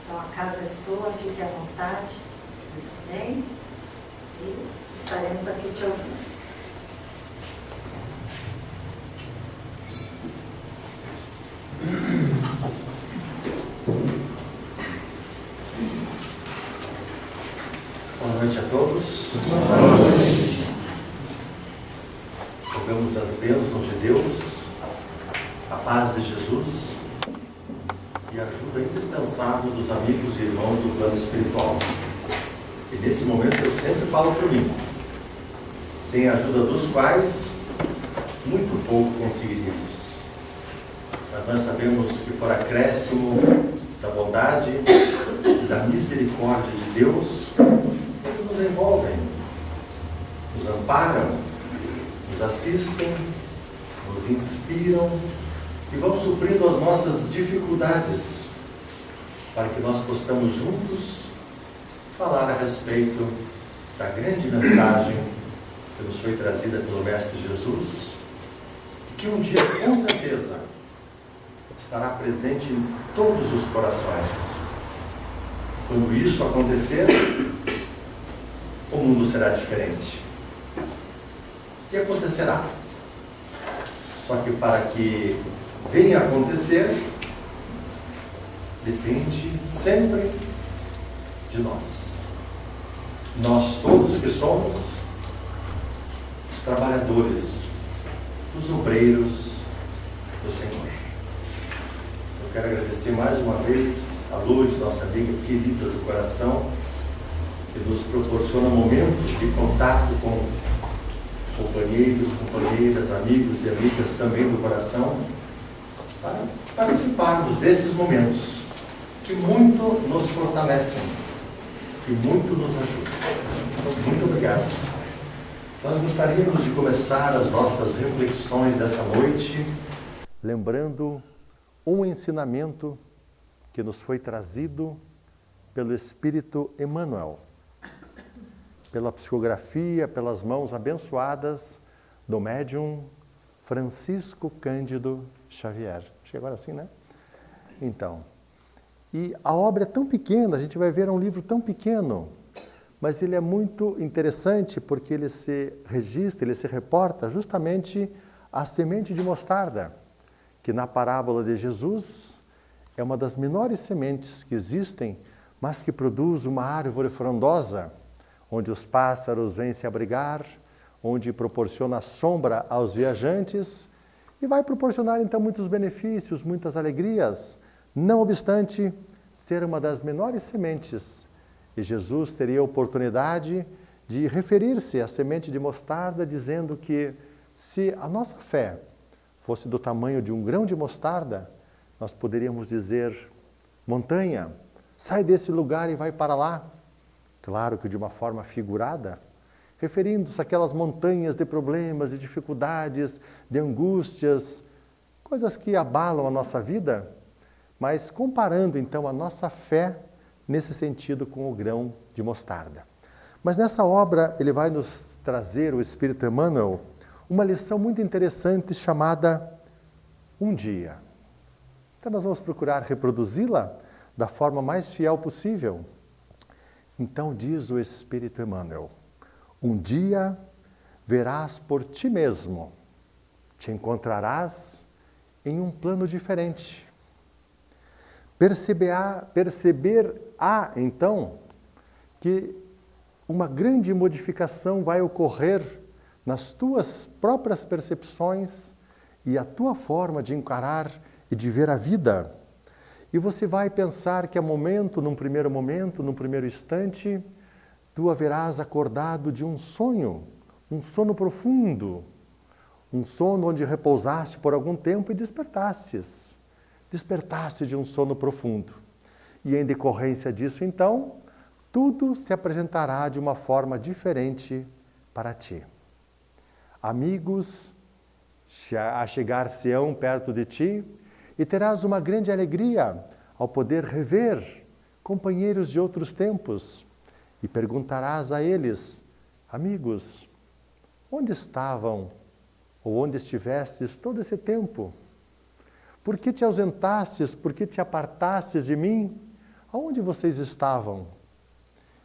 Então a casa é sua, fique à vontade, bem? E estaremos aqui te ouvindo. Boa noite a todos. Boa noite. Rogamos as bênçãos de Deus, a paz de Jesus e a ajuda indispensável dos amigos e irmãos do plano espiritual. E nesse momento eu sempre falo por mim, sem a ajuda dos quais muito pouco conseguiríamos. Mas nós sabemos que por acréscimo da bondade e da misericórdia de Deus, eles nos envolvem, nos amparam, nos assistem, nos inspiram e vão suprindo as nossas dificuldades para que nós possamos juntos falar a respeito da grande mensagem que nos foi trazida pelo Mestre Jesus e que um dia, com certeza, estará presente em todos os corações. Quando isso acontecer, o mundo será diferente. E acontecerá. Só que para que venha a acontecer, depende sempre de nós. Nós todos que somos os trabalhadores, os obreiros do Senhor. Eu quero agradecer mais uma vez a Lourdes, nossa amiga querida do coração, que nos proporciona momentos de contato com companheiros, companheiras, amigos e amigas também do coração, para participarmos desses momentos que muito nos fortalecem, que muito nos ajudam. Muito obrigado. Nós gostaríamos de começar as nossas reflexões dessa noite lembrando um ensinamento que nos foi trazido pelo Espírito Emmanuel, pela psicografia, pelas mãos abençoadas do médium Francisco Cândido Xavier. Acho que agora sim, né? Então, e a obra é tão pequena, a gente vai ver, é um livro tão pequeno, mas ele é muito interessante porque ele se registra, ele se reporta justamente a semente de mostarda, que na parábola de Jesus é uma das menores sementes que existem, mas que produz uma árvore frondosa, onde os pássaros vêm se abrigar, onde proporciona sombra aos viajantes e vai proporcionar então muitos benefícios, muitas alegrias, não obstante ser uma das menores sementes. E Jesus teria a oportunidade de referir-se à semente de mostarda, dizendo que se a nossa fé fosse do tamanho de um grão de mostarda, nós poderíamos dizer: montanha, sai desse lugar e vai para lá. Claro que de uma forma figurada, referindo-se àquelas montanhas de problemas, de dificuldades, de angústias, coisas que abalam a nossa vida, mas comparando então a nossa fé nesse sentido com o grão de mostarda. Mas nessa obra ele vai nos trazer, o Espírito Emmanuel, uma lição muito interessante chamada Um Dia. Então nós vamos procurar reproduzi-la da forma mais fiel possível. Então diz o Espírito Emmanuel: um dia verás por ti mesmo, te encontrarás em um plano diferente. Perceberá então que uma grande modificação vai ocorrer nas tuas próprias percepções e a tua forma de encarar e de ver a vida. E você vai pensar que num primeiro instante, tu haverás acordado de um sono profundo, um sono onde repousaste por algum tempo e despertaste de um sono profundo. E em decorrência disso, então, tudo se apresentará de uma forma diferente para ti. Amigos achegar-se-ão perto de ti e terás uma grande alegria ao poder rever companheiros de outros tempos e perguntarás a eles: amigos, onde estavam ou onde estivestes todo esse tempo? Por que te ausentastes? Por que te apartastes de mim? aonde vocês estavam?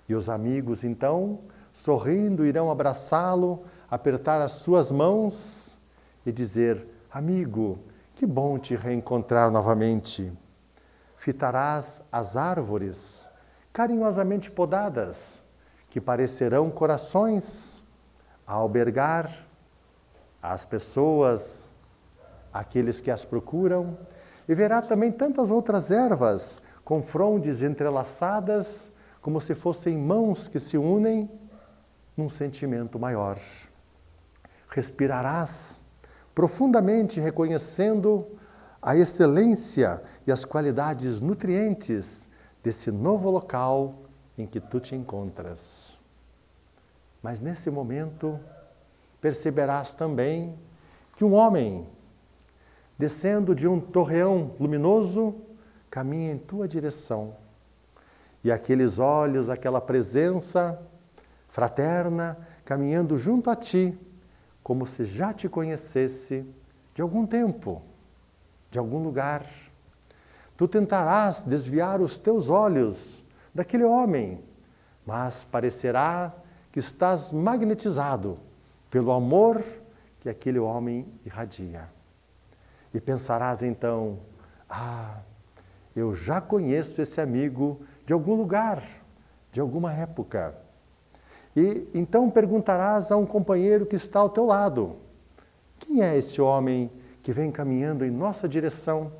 E os amigos, então, sorrindo, irão abraçá-lo, apertar as suas mãos e dizer: amigo, que bom te reencontrar novamente. Fitarás as árvores, carinhosamente podadas, que parecerão corações, a albergar as pessoas, aqueles que as procuram, e verá também tantas outras ervas, com frondes entrelaçadas, como se fossem mãos que se unem num sentimento maior. Respirarás profundamente, reconhecendo a excelência e as qualidades nutrientes desse novo local em que tu te encontras. Mas nesse momento, perceberás também que um homem, descendo de um torreão luminoso, caminha em tua direção. E aqueles olhos, aquela presença fraterna, caminhando junto a ti, como se já te conhecesse de algum tempo, de algum lugar. Tu tentarás desviar os teus olhos daquele homem, mas parecerá que estás magnetizado pelo amor que aquele homem irradia. E pensarás então: eu já conheço esse amigo de algum lugar, de alguma época. E então perguntarás a um companheiro que está ao teu lado: quem é esse homem que vem caminhando em nossa direção?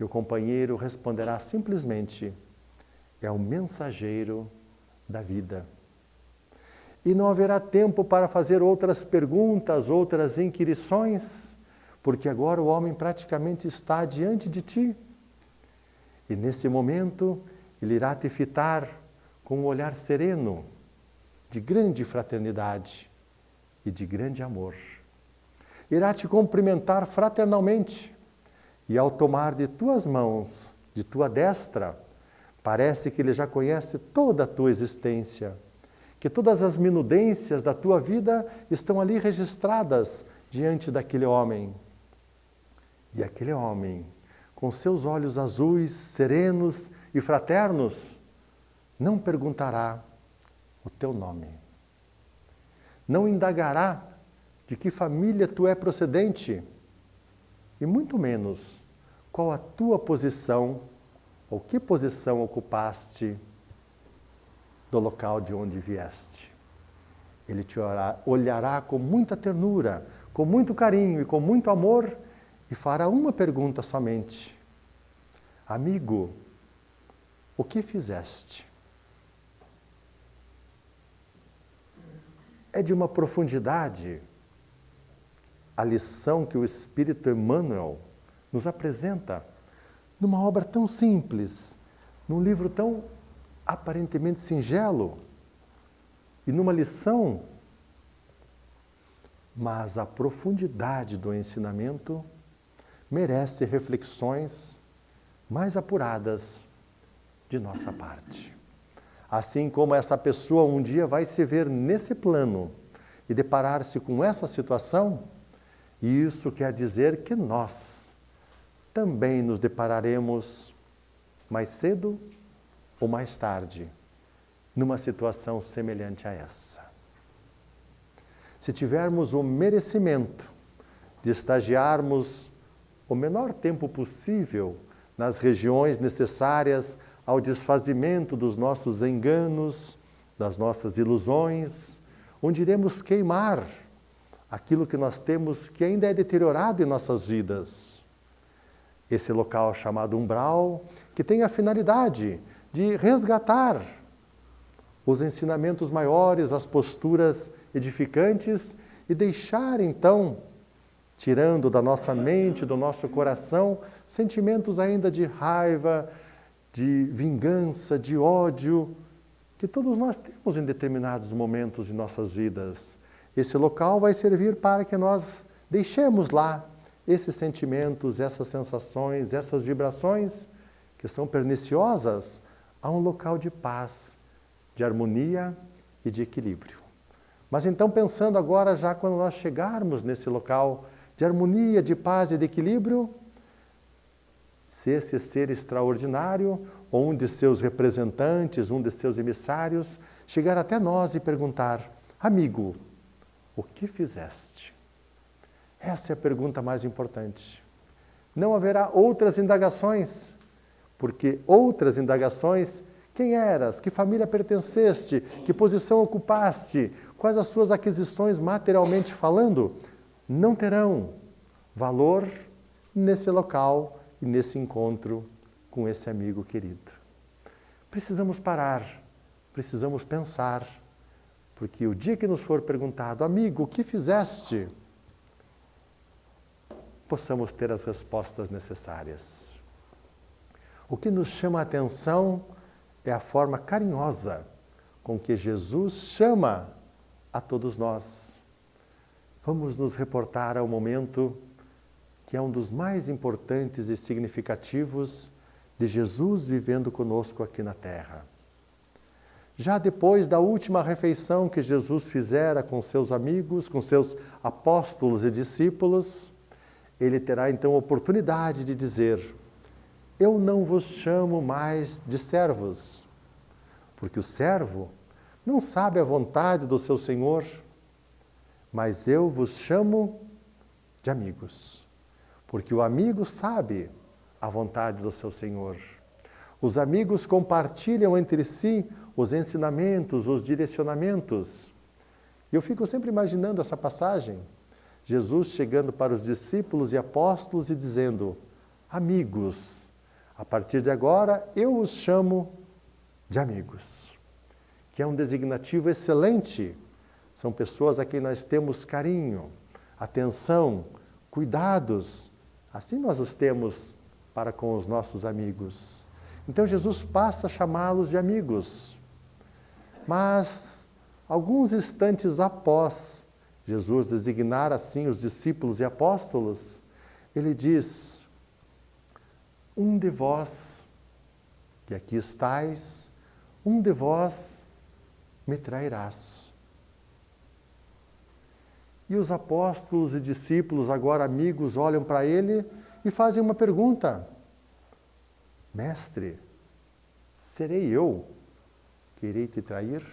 E o companheiro responderá simplesmente: é o mensageiro da vida. E não haverá tempo para fazer outras perguntas, outras inquirições, porque agora o homem praticamente está diante de ti. E nesse momento, ele irá te fitar com um olhar sereno, de grande fraternidade e de grande amor. Irá te cumprimentar fraternalmente, e ao tomar de tuas mãos, de tua destra, parece que ele já conhece toda a tua existência, que todas as minudências da tua vida estão ali registradas diante daquele homem. E aquele homem, com seus olhos azuis, serenos e fraternos, não perguntará o teu nome. Não indagará de que família tu é procedente, e muito menos qual a tua posição ou que posição ocupaste do local de onde vieste. Ele te olhará com muita ternura, com muito carinho e com muito amor, e fará uma pergunta somente: amigo, o que fizeste? É de uma profundidade a lição que o Espírito Emmanuel nos apresenta numa obra tão simples, num livro tão aparentemente singelo e numa lição, mas a profundidade do ensinamento merece reflexões mais apuradas de nossa parte. Assim como essa pessoa um dia vai se ver nesse plano e deparar-se com essa situação, isso quer dizer que nós também nos depararemos mais cedo ou mais tarde numa situação semelhante a essa. Se tivermos o merecimento de estagiarmos o menor tempo possível nas regiões necessárias ao desfazimento dos nossos enganos, das nossas ilusões, onde iremos queimar aquilo que nós temos que ainda é deteriorado em nossas vidas. Esse local chamado umbral, que tem a finalidade de resgatar os ensinamentos maiores, as posturas edificantes e deixar então, tirando da nossa mente, do nosso coração, sentimentos ainda de raiva, de vingança, de ódio, que todos nós temos em determinados momentos de nossas vidas. Esse local vai servir para que nós deixemos lá esses sentimentos, essas sensações, essas vibrações que são perniciosas a um local de paz, de harmonia e de equilíbrio. Mas então, pensando agora, já quando nós chegarmos nesse local de harmonia, de paz e de equilíbrio, se esse ser extraordinário, ou um de seus representantes, um de seus emissários, chegar até nós e perguntar: amigo, o que fizeste? Essa é a pergunta mais importante. Não haverá outras indagações, porque outras indagações: quem eras? Que família pertenceste? Que posição ocupaste? Quais as suas aquisições materialmente falando? Não terão valor nesse local e nesse encontro com esse amigo querido. Precisamos parar, precisamos pensar, porque o dia que nos for perguntado: amigo, o que fizeste? Possamos ter as respostas necessárias. O que nos chama a atenção é a forma carinhosa com que Jesus chama a todos nós. Vamos nos reportar ao momento que é um dos mais importantes e significativos de Jesus vivendo conosco aqui na Terra. Já depois da última refeição que Jesus fizera com seus amigos, com seus apóstolos e discípulos, ele terá então a oportunidade de dizer: eu não vos chamo mais de servos, porque o servo não sabe a vontade do seu Senhor, mas eu vos chamo de amigos, porque o amigo sabe a vontade do seu Senhor. Os amigos compartilham entre si os ensinamentos, os direcionamentos. Eu fico sempre imaginando essa passagem, Jesus chegando para os discípulos e apóstolos e dizendo: amigos, a partir de agora eu os chamo de amigos, que é um designativo excelente. São pessoas a quem nós temos carinho, atenção, cuidados. Assim nós os temos para com os nossos amigos. Então Jesus passa a chamá-los de amigos. Mas, alguns instantes após Jesus designar assim os discípulos e apóstolos, ele diz: um de vós, que aqui estáis, um de vós me trairás. E os apóstolos e discípulos, agora amigos, olham para ele e fazem uma pergunta: mestre, serei eu que irei te trair?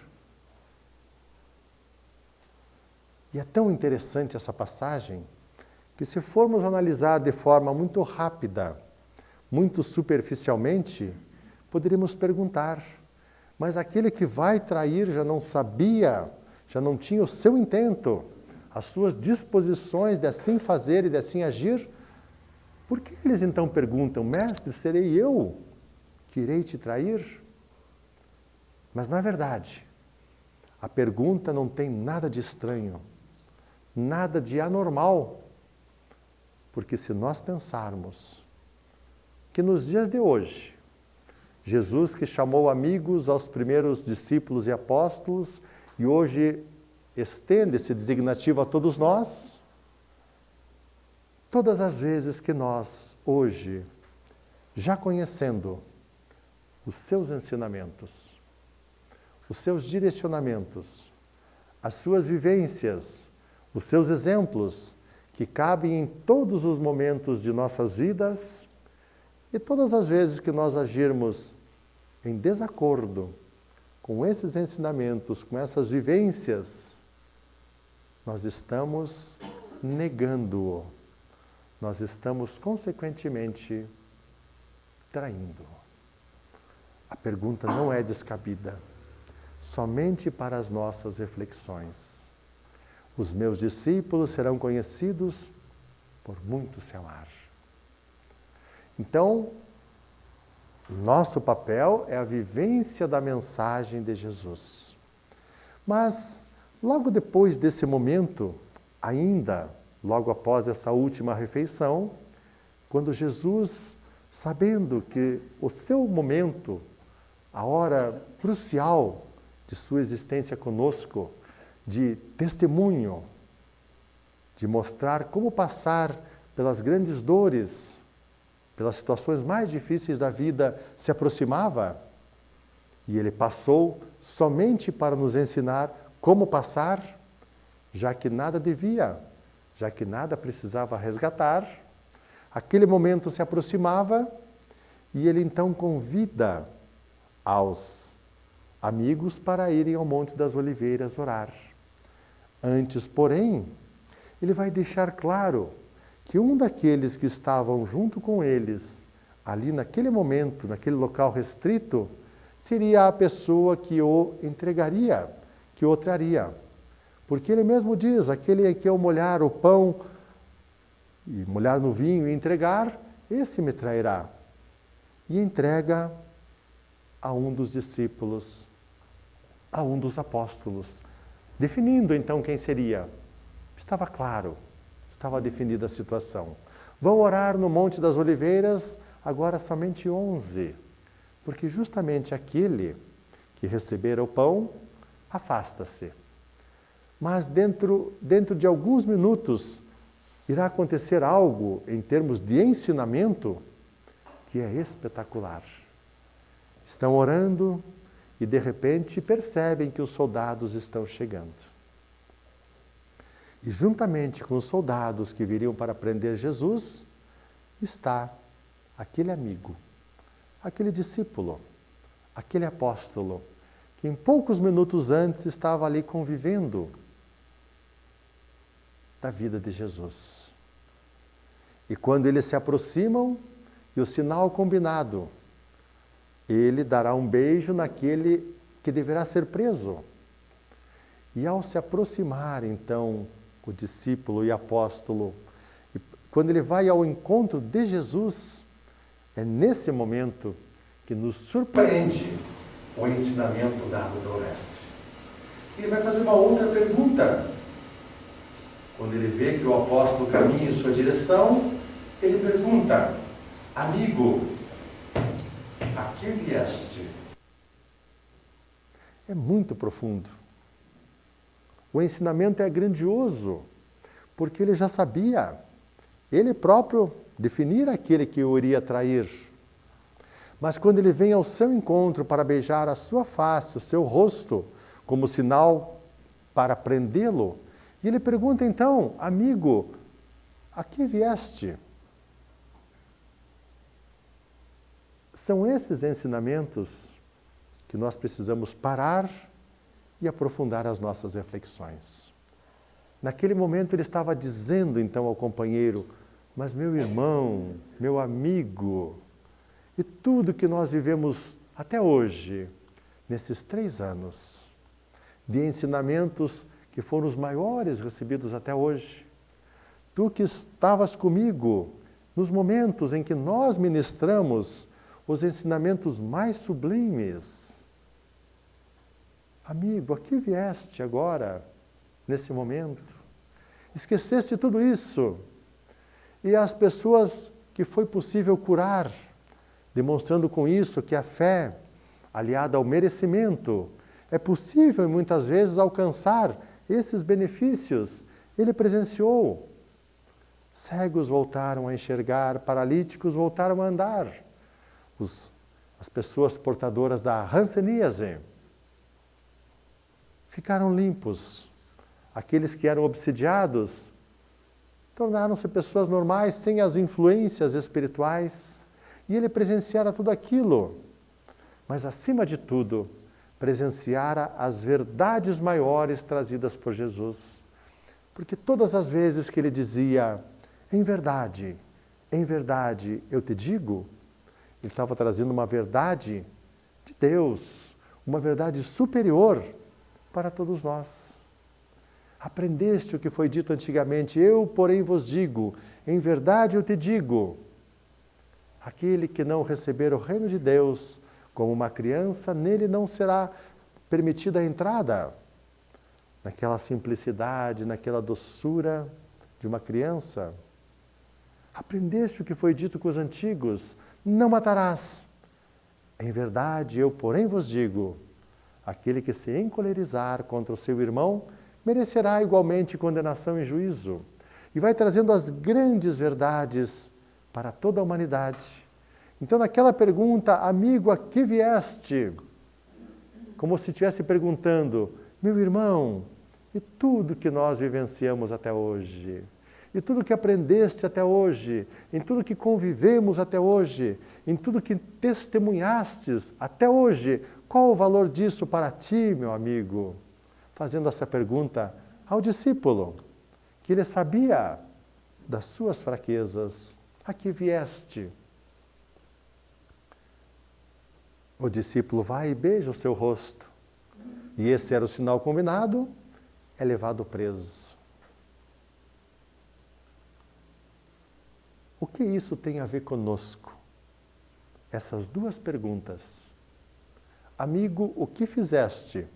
E é tão interessante essa passagem que, se formos analisar de forma muito rápida, muito superficialmente, poderíamos perguntar: mas aquele que vai trair já não sabia, já não tinha o seu intento, as suas disposições de assim fazer e de assim agir? Por que eles então perguntam: mestre, serei eu que irei te trair? Mas, na verdade, a pergunta não tem nada de estranho, nada de anormal, porque se nós pensarmos que nos dias de hoje, Jesus, que chamou amigos aos primeiros discípulos e apóstolos, e hoje estende esse designativo a todos nós, todas as vezes que nós, hoje, já conhecendo os seus ensinamentos, os seus direcionamentos, as suas vivências, os seus exemplos, que cabem em todos os momentos de nossas vidas, e todas as vezes que nós agirmos em desacordo com esses ensinamentos, com essas vivências, nós estamos negando-o, nós estamos, consequentemente, traindo. A pergunta não é descabida, somente para as nossas reflexões. Os meus discípulos serão conhecidos por muito se amar. Então, nosso papel é a vivência da mensagem de Jesus. Mas, logo depois desse momento, ainda logo após essa última refeição, quando Jesus, sabendo que o seu momento, a hora crucial de sua existência conosco, de testemunho, de mostrar como passar pelas grandes dores, pelas situações mais difíceis da vida, se aproximava, e ele passou somente para nos ensinar como passar, já que nada devia, já que nada precisava resgatar. Aquele momento se aproximava E ele então convida aos amigos para irem ao Monte das Oliveiras orar. Antes, porém, ele vai deixar claro que um daqueles que estavam junto com eles, ali naquele momento, naquele local restrito, seria a pessoa que o entregaria, que o traria. Porque ele mesmo diz, aquele que eu molhar o pão, e molhar no vinho e entregar, esse me trairá. E entrega a um dos discípulos, a um dos apóstolos, definindo então quem seria. Estava claro, estava definida a situação. Vão orar no Monte das Oliveiras, agora somente 11, porque justamente aquele que recebera o pão afasta-se. Mas dentro de alguns minutos irá acontecer algo em termos de ensinamento que é espetacular. Estão orando e de repente percebem que os soldados estão chegando. E juntamente com os soldados que viriam para prender Jesus, está aquele amigo, aquele discípulo, aquele apóstolo, que em poucos minutos antes estava ali convivendo da vida de Jesus. E quando eles se aproximam, e o sinal combinado, ele dará um beijo naquele que deverá ser preso. E ao se aproximar, então, o discípulo e apóstolo, e quando ele vai ao encontro de Jesus, é nesse momento que nos surpreende O ensinamento dado pelo Mestre. Ele vai fazer uma outra pergunta. Quando ele vê que o apóstolo caminha em sua direção, ele pergunta: amigo, a que vieste? É muito profundo. O ensinamento é grandioso, porque ele já sabia, ele próprio definir aquele que o iria trair. Mas quando ele vem ao seu encontro para beijar a sua face, o seu rosto, como sinal para prendê-lo, e ele pergunta então: amigo, a que vieste? São esses ensinamentos que nós precisamos parar e aprofundar as nossas reflexões. Naquele momento ele estava dizendo então ao companheiro: mas meu irmão, meu amigo, e tudo que nós vivemos até hoje, nesses 3 anos, de ensinamentos que foram os maiores recebidos até hoje, tu que estavas comigo nos momentos em que nós ministramos os ensinamentos mais sublimes. Amigo, a que vieste agora, nesse momento? Esqueceste tudo isso? E as pessoas que foi possível curar, demonstrando com isso que a fé, aliada ao merecimento, é possível muitas vezes alcançar esses benefícios. Ele presenciou. Cegos voltaram a enxergar, paralíticos voltaram a andar. As pessoas portadoras da hanseníase ficaram limpos. Aqueles que eram obsidiados tornaram-se pessoas normais, sem as influências espirituais. E ele presenciara tudo aquilo. Mas, acima de tudo, presenciara as verdades maiores trazidas por Jesus. Porque todas as vezes que ele dizia: em verdade, eu te digo, ele estava trazendo uma verdade de Deus, uma verdade superior para todos nós. Aprendeste o que foi dito antigamente: eu, porém, vos digo, em verdade eu te digo, aquele que não receber o reino de Deus como uma criança, nele não será permitida a entrada. Naquela simplicidade, naquela doçura de uma criança. Aprendeste o que foi dito com os antigos: não matarás. Em verdade, eu, porém, vos digo, aquele que se encolerizar contra o seu irmão, merecerá igualmente condenação e juízo. E vai trazendo as grandes verdades para toda a humanidade. Então, naquela pergunta: amigo, a que vieste? Como se estivesse perguntando: meu irmão, e tudo que nós vivenciamos até hoje? e tudo que aprendeste até hoje, em tudo que convivemos até hoje, em tudo que testemunhastes até hoje, qual o valor disso para ti, meu amigo? Fazendo essa pergunta ao discípulo, que ele sabia das suas fraquezas. A que vieste? O discípulo vai e beija o seu rosto. E esse era o sinal combinado, é levado preso. O que isso tem a ver conosco? Essas duas perguntas. Amigo, o que fizeste?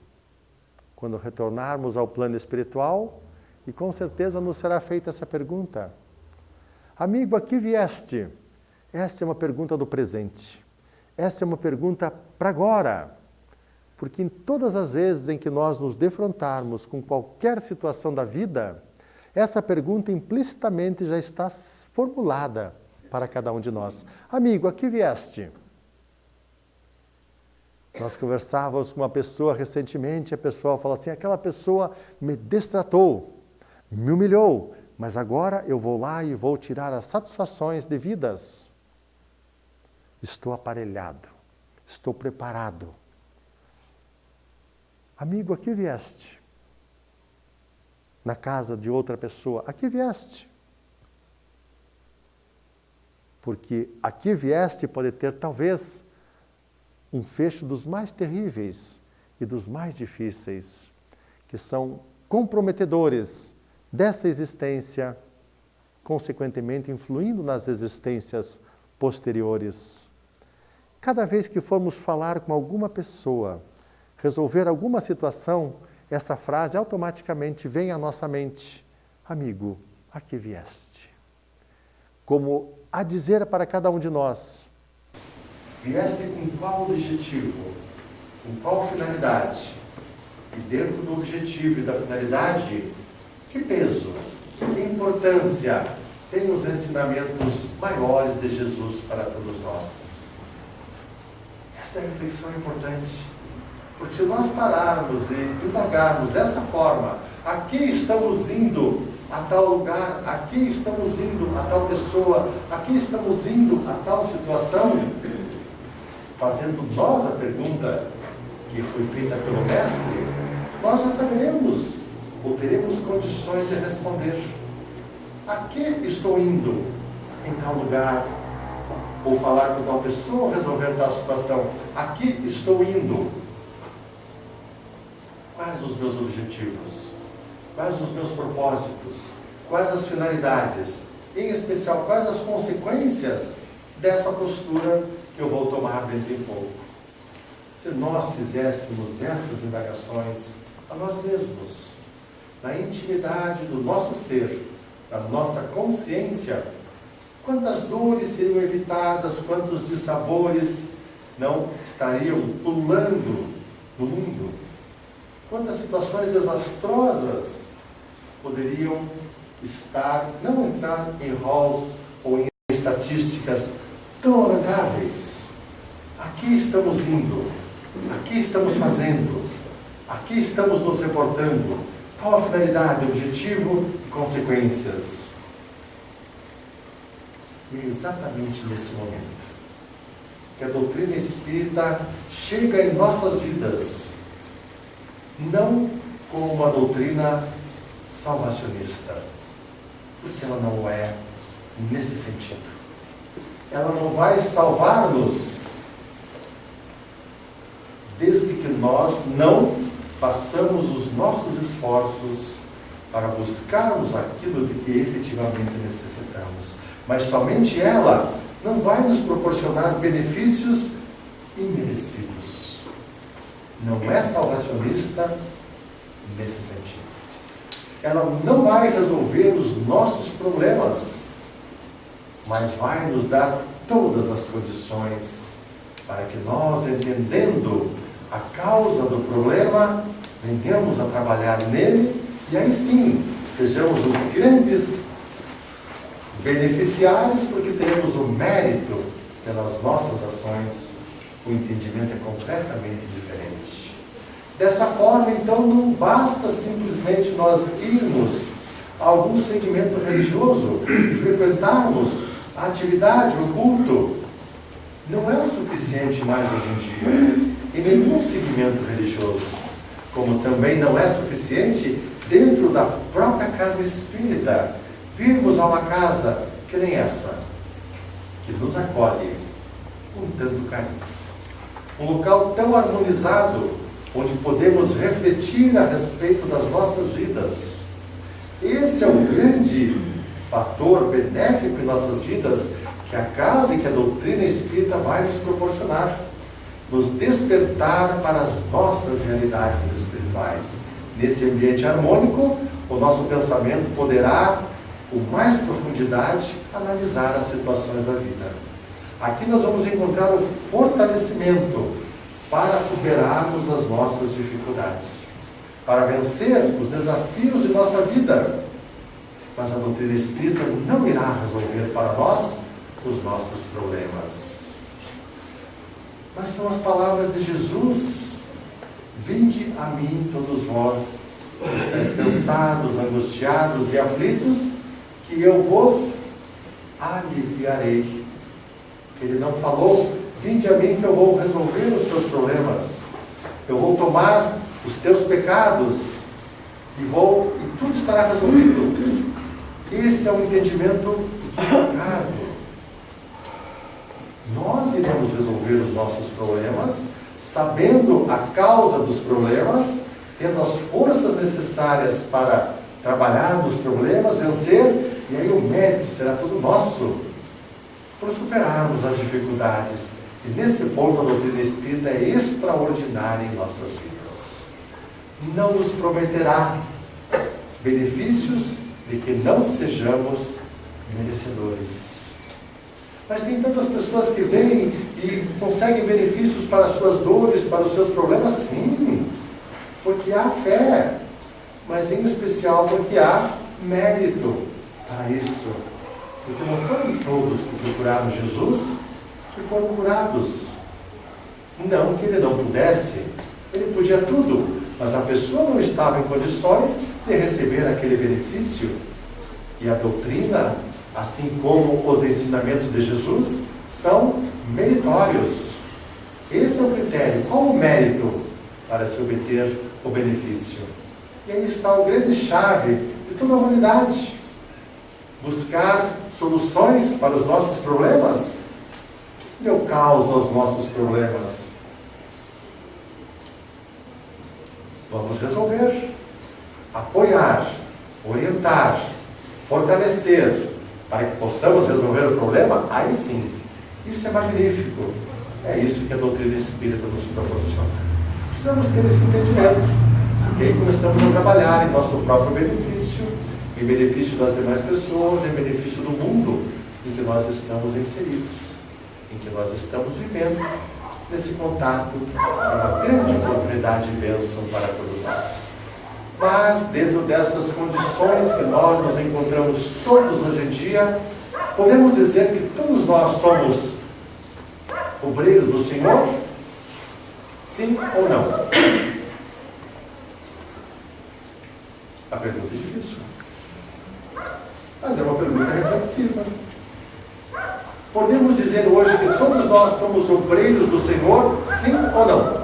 Quando retornarmos ao plano espiritual, e com certeza nos será feita essa pergunta. Amigo, a que vieste? Essa é uma pergunta do presente. Essa é uma pergunta para agora. Porque em todas as vezes em que nós nos defrontarmos com qualquer situação da vida, essa pergunta implicitamente já está formulada para cada um de nós. Amigo, a que vieste? Nós conversávamos com uma pessoa recentemente, a pessoa falou assim, aquela pessoa me destratou, me humilhou, mas agora eu vou lá e vou tirar as satisfações devidas. Estou aparelhado, estou preparado. Amigo, a que vieste? Na casa de outra pessoa, a que vieste? Porque a que vieste pode ter talvez um fecho dos mais terríveis e dos mais difíceis, que são comprometedores dessa existência, consequentemente influindo nas existências posteriores. Cada vez que formos falar com alguma pessoa, resolver alguma situação, essa frase automaticamente vem à nossa mente. Amigo, a que vieste? Como a dizer para cada um de nós, vieste com qual objetivo? Com qual finalidade? E dentro do objetivo e da finalidade, que peso, que importância tem os ensinamentos maiores de Jesus para todos nós? Essa é a reflexão importante. Porque se nós pararmos e indagarmos dessa forma, aqui estamos indo a tal lugar, aqui estamos indo a tal pessoa, aqui estamos indo a tal situação, fazendo nós a pergunta que foi feita pelo Mestre, nós já saberemos ou teremos condições de responder. A que estou indo em tal lugar? Ou falar com tal pessoa, resolver tal situação. A que estou indo? Quais os meus objetivos? Quais os meus propósitos? Quais as finalidades? Em especial, quais as consequências dessa postura que eu vou tomar dentro de pouco? Se nós fizéssemos essas indagações a nós mesmos, na intimidade do nosso ser, da nossa consciência, quantas dores seriam evitadas, quantos dissabores não estariam pulando no mundo? Quantas situações desastrosas poderiam não entrar em halls ou em estatísticas tão lamentáveis? Aqui estamos indo, aqui estamos fazendo, aqui estamos nos reportando. Qual a finalidade, objetivo e consequências? E é exatamente nesse momento que a doutrina espírita chega em nossas vidas, não como uma doutrina salvacionista, porque ela não é nesse sentido. Ela não vai salvar-nos desde que nós não façamos os nossos esforços para buscarmos aquilo de que efetivamente necessitamos. Mas somente ela não vai nos proporcionar benefícios imerecidos. Não é salvacionista nesse sentido. Ela não vai resolver os nossos problemas, mas vai nos dar todas as condições para que nós, entendendo a causa do problema, venhamos a trabalhar nele e aí sim, sejamos os grandes beneficiários, porque teremos o mérito pelas nossas ações. O entendimento é completamente diferente. Dessa forma, então, não basta simplesmente nós irmos algum segmento religioso e frequentarmos a atividade, o culto, não é o suficiente mais hoje em dia, em nenhum segmento religioso, como também não é suficiente dentro da própria casa espírita, virmos a uma casa que nem essa, que nos acolhe com tanto carinho. Um local tão harmonizado, onde podemos refletir a respeito das nossas vidas. Esse é um grande fator benéfico em nossas vidas que a casa e que a doutrina espírita vai nos proporcionar. Nos despertar para as nossas realidades espirituais. Nesse ambiente harmônico, o nosso pensamento poderá, com mais profundidade, analisar as situações da vida. Aqui nós vamos encontrar o fortalecimento para superarmos as nossas dificuldades, para vencer os desafios de nossa vida. Mas a doutrina espírita não irá resolver para nós os nossos problemas. Mas são as palavras de Jesus: vinde a mim todos vós, que estáis cansados, angustiados e aflitos, que eu vos aliviarei. Ele não falou: vinde a mim que eu vou resolver os seus problemas, eu vou tomar os teus pecados e tudo estará resolvido. Esse é um entendimento equivocado. Nós iremos resolver os nossos problemas, sabendo a causa dos problemas, tendo as forças necessárias para trabalhar nos problemas, vencer, e aí o mérito será todo nosso, por superarmos as dificuldades. E nesse ponto a doutrina espírita é extraordinária em nossas vidas. Não nos prometerá benefícios de que não sejamos merecedores. Mas tem tantas pessoas que vêm e conseguem benefícios para as suas dores, para os seus problemas, sim, porque há fé, mas em especial porque há mérito para isso. Porque não foram todos que procuraram Jesus que foram curados. Não que ele não pudesse, ele podia tudo, mas a pessoa não estava em condições de receber aquele benefício. E a doutrina, assim como os ensinamentos de Jesus, são meritórios. Esse é o critério. Qual o mérito para se obter o benefício? E aí está o grande chave de toda a humanidade. Buscar soluções para os nossos problemas. O que deu causa aos nossos problemas? Vamos resolver, apoiar, orientar, fortalecer, para que possamos resolver o problema. Aí sim, isso é magnífico. É isso que a doutrina espírita nos proporciona. Precisamos ter esse entendimento. E aí começamos a trabalhar em nosso próprio benefício, em benefício das demais pessoas, em benefício do mundo em que nós estamos inseridos, em que nós estamos vivendo. Nesse contato é uma grande oportunidade e bênção para todos nós. Mas dentro dessas condições que nós nos encontramos todos hoje em dia, podemos dizer que todos nós somos obreiros do Senhor? Sim ou não? A pergunta é difícil, mas é uma pergunta reflexiva. Podemos dizer hoje que todos nós somos obreiros do Senhor? Sim ou não?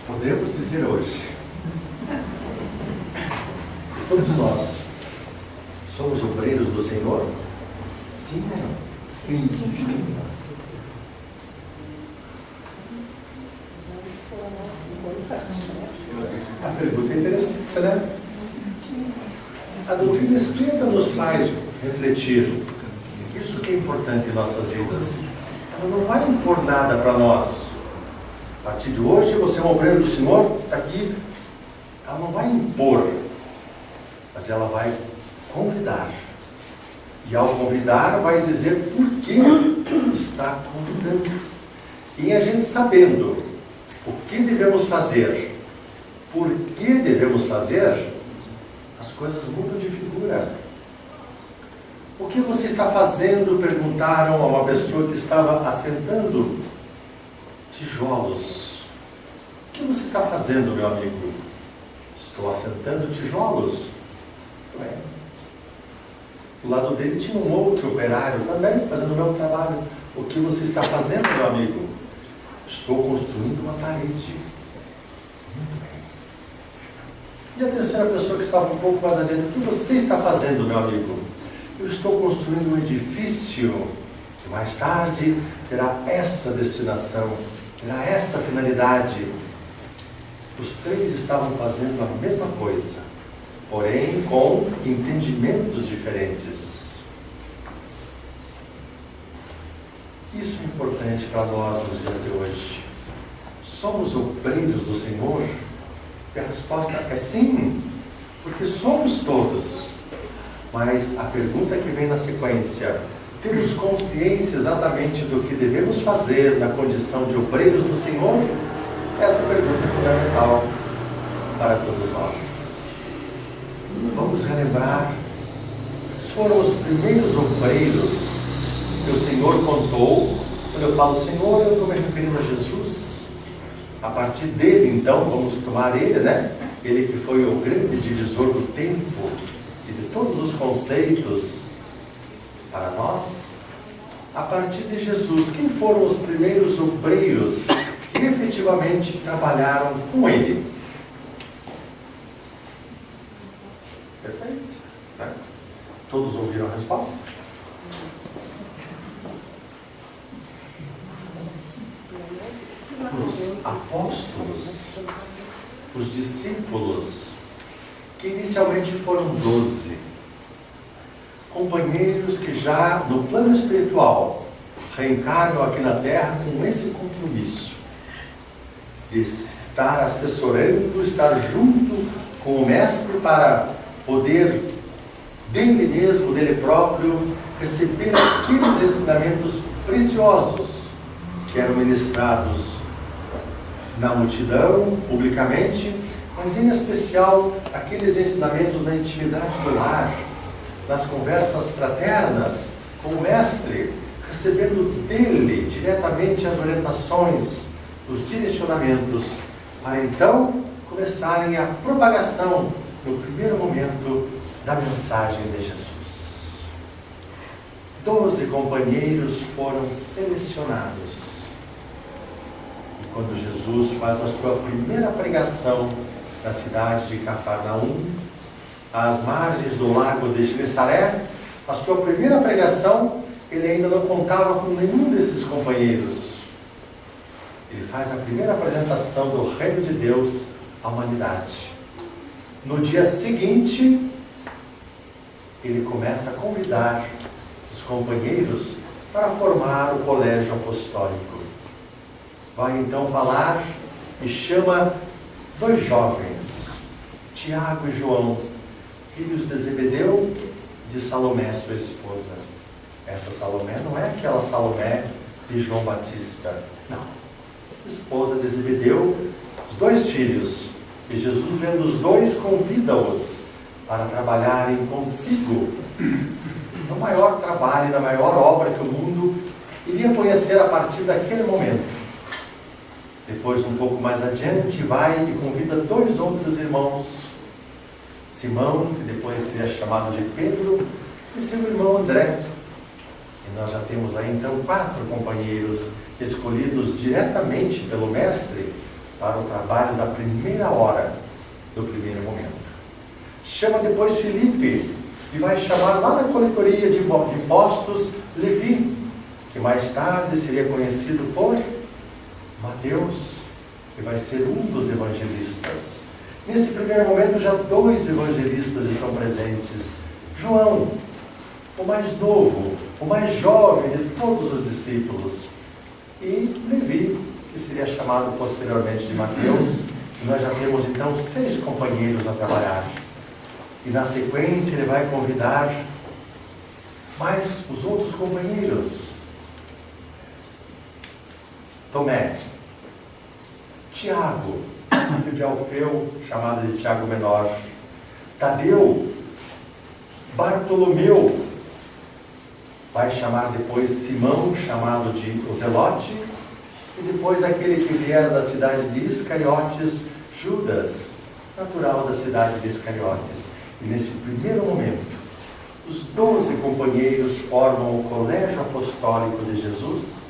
Podemos dizer hoje que todos nós somos obreiros do Senhor? Sim ou não? Sim. A pergunta é interessante, né? A doutrina espírita nos faz refletir. Isso que é importante em nossas vidas. Ela não vai impor nada para nós. A partir de hoje, você é um obreiro do Senhor, está aqui. Ela não vai impor, mas ela vai convidar. E ao convidar, vai dizer por que está convidando. E a gente sabendo o que devemos fazer, por que devemos fazer, as coisas mudam de figura. O que você está fazendo? Perguntaram a uma pessoa que estava assentando tijolos. O que você está fazendo, meu amigo? Estou assentando tijolos. Ué. Do lado dele tinha um outro operário também fazendo o mesmo trabalho. O que você está fazendo, meu amigo? Estou construindo uma parede. Muito bem. E a terceira pessoa que estava um pouco mais adiante, o que você está fazendo, meu amigo? Eu estou construindo um edifício que mais tarde terá essa destinação, terá essa finalidade. Os três estavam fazendo a mesma coisa, porém com entendimentos diferentes. Isso é importante para nós nos dias de hoje. Somos obreiros do Senhor? E a resposta é sim, porque somos todos. Mas a pergunta que vem na sequência, temos consciência exatamente do que devemos fazer na condição de obreiros do Senhor? Essa pergunta é fundamental para todos nós. Vamos relembrar, quais foram os primeiros obreiros que o Senhor contou. Quando eu falo Senhor, eu estou me referindo a Jesus. A partir dele, então, vamos tomar ele, né? Ele que foi o grande divisor do tempo e de todos os conceitos para nós. A partir de Jesus, quem foram os primeiros obreiros que efetivamente trabalharam com ele? Perfeito, né? Todos ouviram a resposta? Os apóstolos, os discípulos, que inicialmente foram 12, companheiros que já no plano espiritual reencarnam aqui na Terra com esse compromisso de estar assessorando, estar junto com o Mestre para poder dele mesmo, dele próprio, receber aqueles ensinamentos preciosos que eram ministrados na multidão, publicamente, mas em especial aqueles ensinamentos na intimidade do lar, nas conversas fraternas com o Mestre, recebendo dele diretamente as orientações, os direcionamentos, para então começarem a propagação, no primeiro momento, da mensagem de Jesus. 12 companheiros foram selecionados. Quando Jesus faz a sua primeira pregação na cidade de Cafarnaum, às margens do lago de Genesaré, a sua primeira pregação, ele ainda não contava com nenhum desses companheiros. Ele faz a primeira apresentação do reino de Deus à humanidade. No dia seguinte, ele começa a convidar os companheiros para formar o colégio apostólico. Vai então falar e chama 2 jovens, Tiago e João, filhos de Zebedeu e de Salomé, sua esposa. Essa Salomé não é aquela Salomé de João Batista, não. Esposa de Zebedeu, os 2 filhos. E Jesus, vendo os 2, convida-os para trabalharem consigo no maior trabalho, na maior obra que o mundo iria conhecer a partir daquele momento. Depois, um pouco mais adiante, vai e convida 2 outros irmãos. Simão, que depois seria chamado de Pedro, e seu irmão André. E nós já temos aí, então, 4 companheiros escolhidos diretamente pelo Mestre para o trabalho da primeira hora, do primeiro momento. Chama depois Filipe, e vai chamar lá na coletoria de impostos Levi, que mais tarde seria conhecido por Mateus, que vai ser um dos evangelistas. Nesse primeiro momento, já 2 evangelistas estão presentes. João, o mais novo, o mais jovem de todos os discípulos. E Levi, que seria chamado posteriormente de Mateus. E nós já temos então 6 companheiros a trabalhar. E na sequência ele vai convidar mais os outros companheiros. Tomé, Tiago, filho de Alfeu, chamado de Tiago Menor, Tadeu, Bartolomeu, vai chamar depois Simão, chamado de o Zelote, e depois aquele que viera da cidade de Iscariotes, Judas, natural da cidade de Iscariotes. E nesse primeiro momento, os 12 companheiros formam o colégio apostólico de Jesus,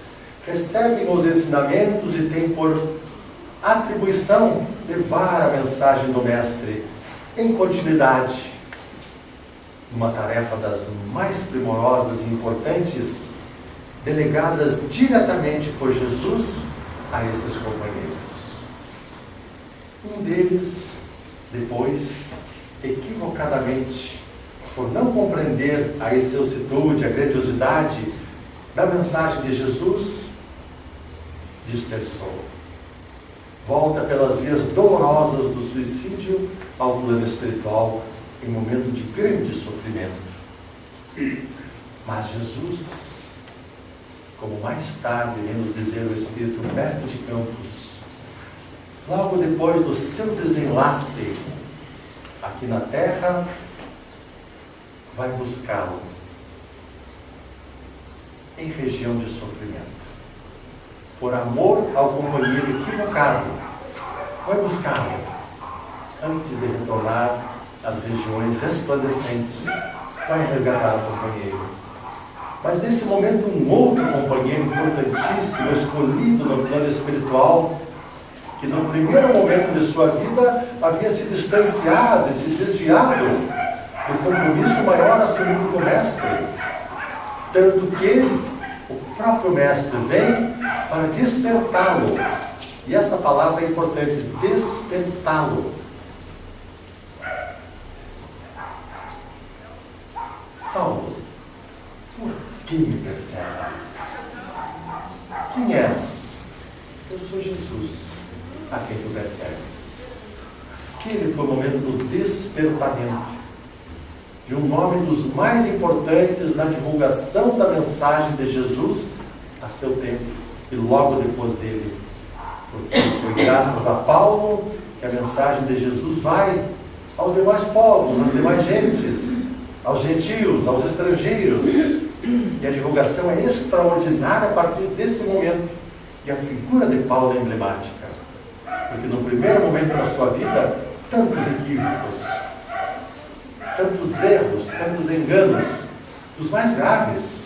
recebem os ensinamentos e têm por atribuição levar a mensagem do Mestre em continuidade, numa tarefa das mais primorosas e importantes, delegadas diretamente por Jesus a esses companheiros. Um deles, depois, equivocadamente, por não compreender a excelsitude, a grandiosidade da mensagem de Jesus, dispersou. Volta pelas vias dolorosas do suicídio ao plano espiritual em momento de grande sofrimento. Mas Jesus, como mais tarde vem nos dizer o Espírito Humberto de Campos, logo depois do seu desenlace aqui na Terra, vai buscá-lo em região de sofrimento. Por amor ao companheiro equivocado, vai buscá-lo antes de retornar às regiões resplandecentes. Vai resgatar o companheiro. Mas nesse momento, um outro companheiro importantíssimo, escolhido no plano espiritual, que no primeiro momento de sua vida havia se distanciado e se desviado do compromisso maior assumido com o Mestre, tanto que o próprio Mestre vem para despertá-lo. E essa palavra é importante, despertá-lo. Saulo, por que me persegues? Quem és? Eu sou Jesus, a quem tu persegues. Aquele foi o momento do despertamento de um nome dos mais importantes na divulgação da mensagem de Jesus a seu tempo e logo depois dele. Porque foi graças a Paulo que a mensagem de Jesus vai aos demais povos, às demais gentes, aos gentios, aos estrangeiros. E a divulgação é extraordinária a partir desse momento. E a figura de Paulo é emblemática. Porque no primeiro momento da sua vida, tantos equívocos, tantos erros, tantos enganos, os mais graves.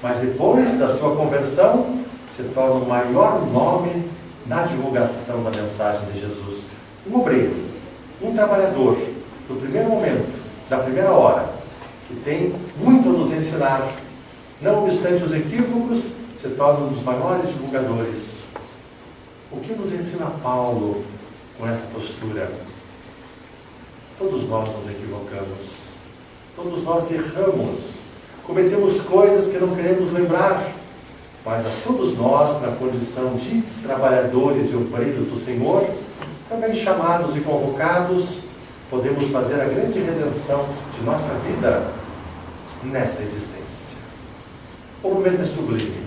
Mas depois da sua conversão, se torna o maior nome na divulgação da mensagem de Jesus. Um obreiro, um trabalhador, do primeiro momento, da primeira hora, que tem muito a nos ensinar. Não obstante os equívocos, se torna um dos maiores divulgadores. O que nos ensina Paulo com essa postura? Todos nós nos equivocamos, todos nós erramos, cometemos coisas que não queremos lembrar, mas a todos nós, na condição de trabalhadores e obreiros do Senhor, também chamados e convocados, podemos fazer a grande redenção de nossa vida nessa existência. O momento é sublime.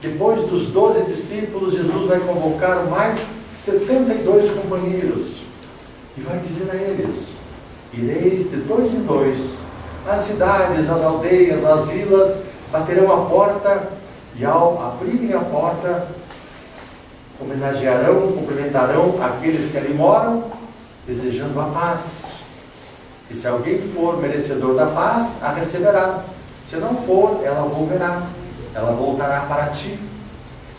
Depois dos 12 discípulos, Jesus vai convocar mais 72 companheiros e vai dizer a eles: ireis de 2 em 2, as cidades, as aldeias, as vilas, baterão a porta, e ao abrirem a porta, homenagearão, cumprimentarão aqueles que ali moram, desejando a paz. E se alguém for merecedor da paz, a receberá. Se não for, ela volverá, ela voltará para ti.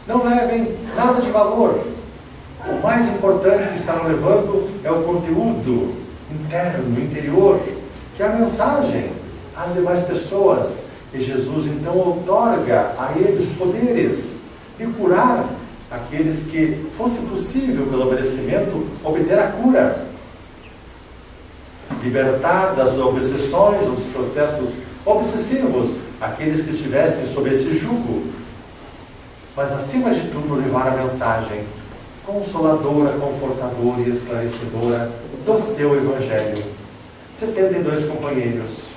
Não levem nada de valor. O mais importante que estarão levando é o conteúdo interno, interior, que é a mensagem às demais pessoas. E Jesus então outorga a eles poderes de curar aqueles que fosse possível, pelo merecimento, obter a cura. Libertar das obsessões ou dos processos obsessivos aqueles que estivessem sob esse jugo. Mas, acima de tudo, levar a mensagem consoladora, confortadora e esclarecedora do seu Evangelho. 72 companheiros.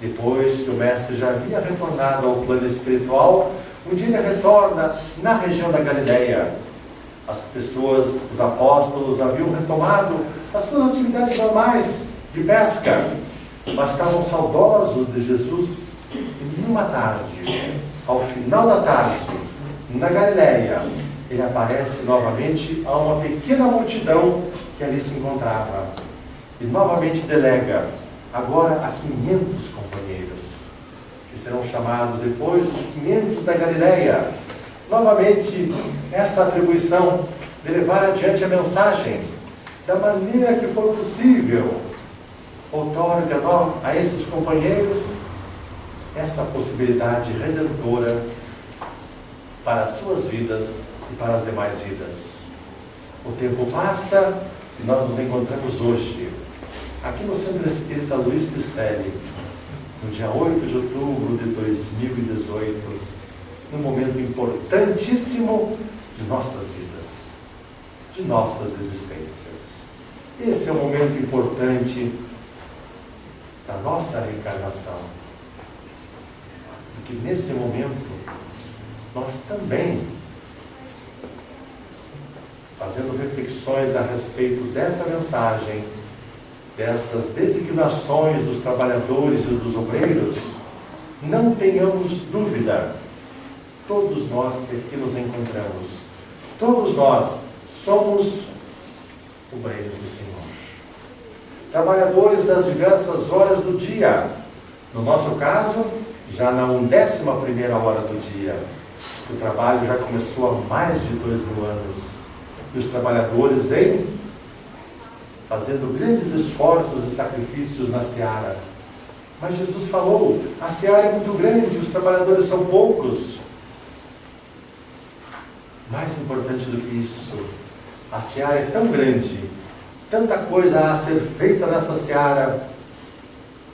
Depois que o Mestre já havia retornado ao plano espiritual, um dia ele retorna na região da Galileia. As pessoas, os apóstolos, haviam retomado as suas atividades normais de pesca, mas estavam saudosos de Jesus E numa tarde, ao final da tarde, na Galileia, ele aparece novamente a uma pequena multidão que ali se encontrava. E novamente delega, agora a 500 companheiros, que serão chamados depois os 500 da Galileia. Novamente, essa atribuição de levar adiante a mensagem da maneira que for possível, outorga a esses companheiros essa possibilidade redentora para as suas vidas e para as demais vidas. O tempo passa e nós nos encontramos hoje, aqui no Centro Espírita Luiz Picelli, no dia 8 de outubro de 2018, num momento importantíssimo de nossas vidas, de nossas existências. Esse é um momento importante da nossa reencarnação. E que nesse momento, nós também, fazendo reflexões a respeito dessa mensagem, dessas designações dos trabalhadores e dos obreiros, não tenhamos dúvida, todos nós que aqui nos encontramos, todos nós somos obreiros do Senhor, trabalhadores das diversas horas do dia. No nosso caso, já na 11ª hora do dia. O trabalho já começou há mais de 2000 anos. E os trabalhadores vêm fazendo grandes esforços e sacrifícios na seara. Mas Jesus falou, a seara é muito grande, os trabalhadores são poucos. Mais importante do que isso, a seara é tão grande, tanta coisa a ser feita nessa seara,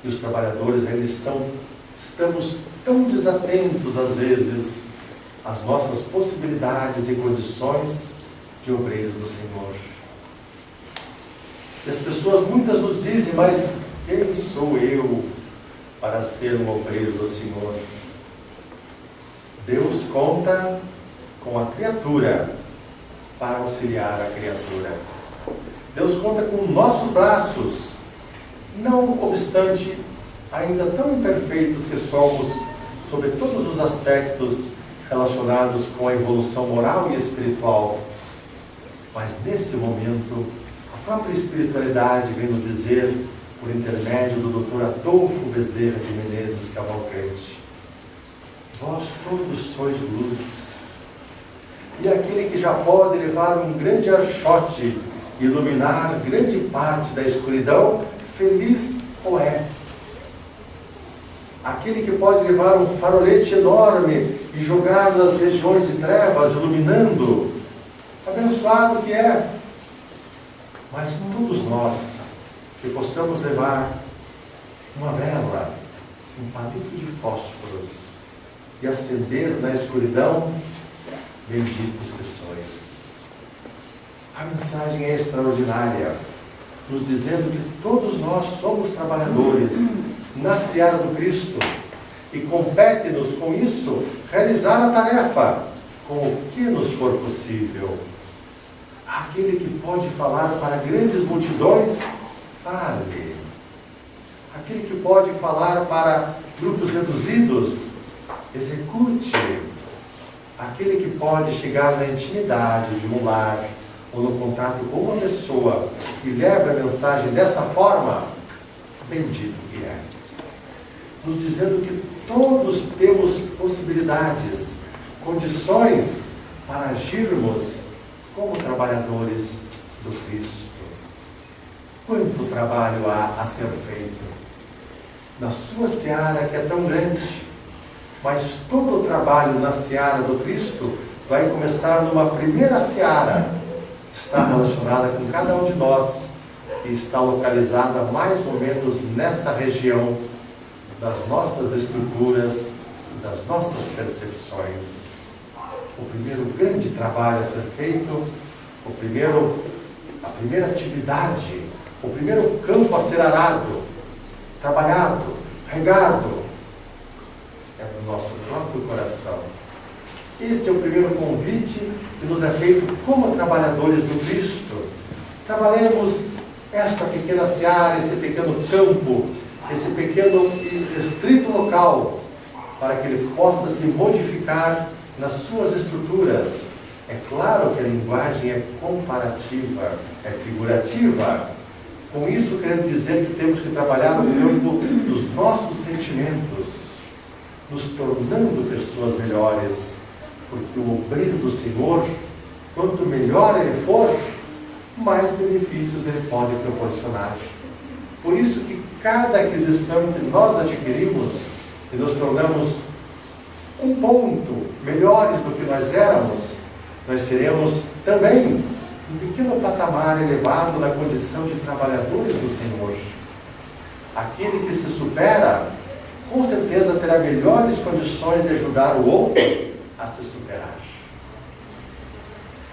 e os trabalhadores ainda estamos tão desatentos às vezes às nossas possibilidades e condições de obreiros do Senhor. E as pessoas muitas nos dizem, mas quem sou eu para ser um obreiro do Senhor? Deus conta com a criatura para auxiliar a criatura. Deus conta com nossos braços, não obstante ainda tão imperfeitos que somos sobre todos os aspectos relacionados com a evolução moral e espiritual. Mas nesse momento, a própria espiritualidade vem nos dizer, por intermédio do Dr. Adolfo Bezerra de Menezes Cavalcante, vós todos sois luz, e aquele que já pode levar um grande archote e iluminar grande parte da escuridão, feliz o é. Aquele que pode levar um farolete enorme e jogar nas regiões de trevas, iluminando, abençoado que é. Mas todos nós que possamos levar uma vela, um palito de fósforos e acender na escuridão, benditos que sois. A mensagem é extraordinária, nos dizendo que todos nós somos trabalhadores na seara do Cristo e compete-nos com isso realizar a tarefa com o que nos for possível. Aquele que pode falar para grandes multidões, fale. Aquele que pode falar para grupos reduzidos, execute. Aquele que pode chegar na intimidade de um lar ou no contato com uma pessoa e leva a mensagem dessa forma, bendito que é. Nos dizendo que todos temos possibilidades, condições para agirmos como trabalhadores do Cristo. Quanto trabalho há a ser feito na sua seara que é tão grande, mas todo o trabalho na seara do Cristo vai começar numa primeira seara, está relacionada com cada um de nós e está localizada mais ou menos nessa região das nossas estruturas, das nossas percepções. O primeiro grande trabalho a ser feito, a primeira atividade, o primeiro campo a ser arado, trabalhado, regado, é no nosso próprio coração. Esse é o primeiro convite que nos é feito como trabalhadores do Cristo. Trabalhemos esta pequena seara, esse pequeno campo, esse pequeno e restrito local para que ele possa se modificar nas suas estruturas. É claro que a linguagem é comparativa, é figurativa. Com isso, quero dizer que temos que trabalhar no campo dos nossos sentimentos, nos tornando pessoas melhores, porque o obreiro do Senhor, quanto melhor ele for, mais benefícios ele pode proporcionar. Por isso que cada aquisição que nós adquirimos e nos tornamos um ponto melhores do que nós éramos, nós seremos também um pequeno patamar elevado na condição de trabalhadores do Senhor. Aquele que se supera, com certeza terá melhores condições de ajudar o outro a se superar.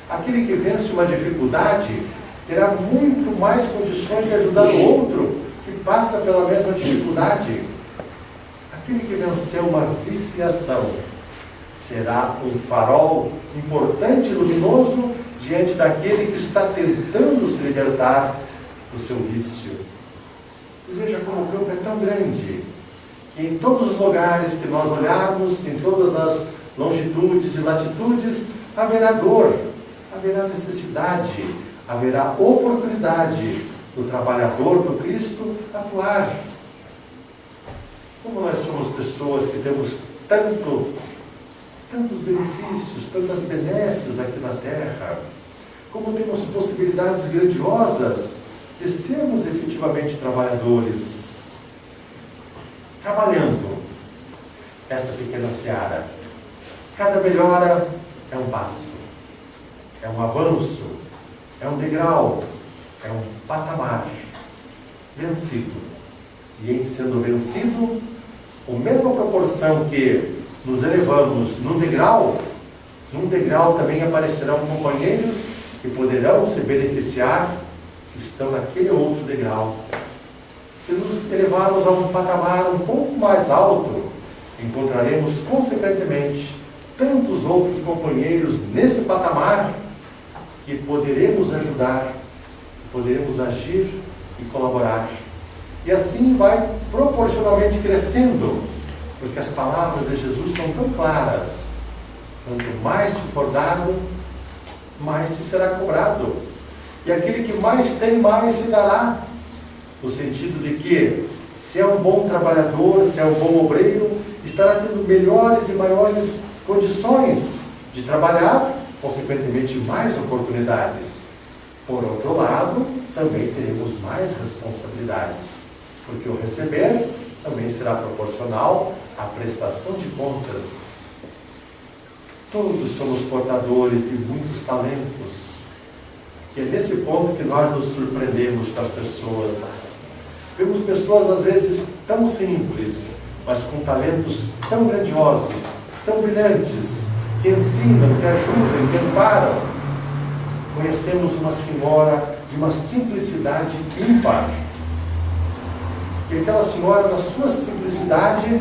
Aquele que vence uma dificuldade terá muito mais condições de ajudar o outro que passa pela mesma dificuldade. Aquele que venceu uma viciação será um farol importante e luminoso diante daquele que está tentando se libertar do seu vício. E veja como o campo é tão grande, que em todos os lugares que nós olharmos, em todas as longitudes e latitudes, haverá dor, haverá necessidade, haverá oportunidade do trabalhador do Cristo atuar. Como nós somos pessoas que temos tantos benefícios, tantas benesses aqui na Terra, como temos possibilidades grandiosas de sermos efetivamente trabalhadores, trabalhando essa pequena seara. Cada melhora é um passo, é um avanço, é um degrau, é um patamar vencido. E em sendo vencido, a mesma proporção que nos elevamos num degrau também aparecerão companheiros que poderão se beneficiar, que estão naquele outro degrau. Se nos elevarmos a um patamar um pouco mais alto, encontraremos consequentemente tantos outros companheiros nesse patamar que poderemos ajudar, poderemos agir e colaborar. E assim vai proporcionalmente crescendo, porque as palavras de Jesus são tão claras. Quanto mais te for dado, mais te será cobrado. E aquele que mais tem, mais se dará. No sentido de que, se é um bom trabalhador, se é um bom obreiro, estará tendo melhores e maiores condições de trabalhar, consequentemente mais oportunidades. Por outro lado, também teremos mais responsabilidades, porque o receber também será proporcional à prestação de contas. Todos somos portadores de muitos talentos. E é nesse ponto que nós nos surpreendemos com as pessoas. Vemos pessoas às vezes tão simples, mas com talentos tão grandiosos, tão brilhantes, que ensinam, que ajudam, que amparam. Conhecemos uma senhora de uma simplicidade ímpar. E aquela senhora, na sua simplicidade,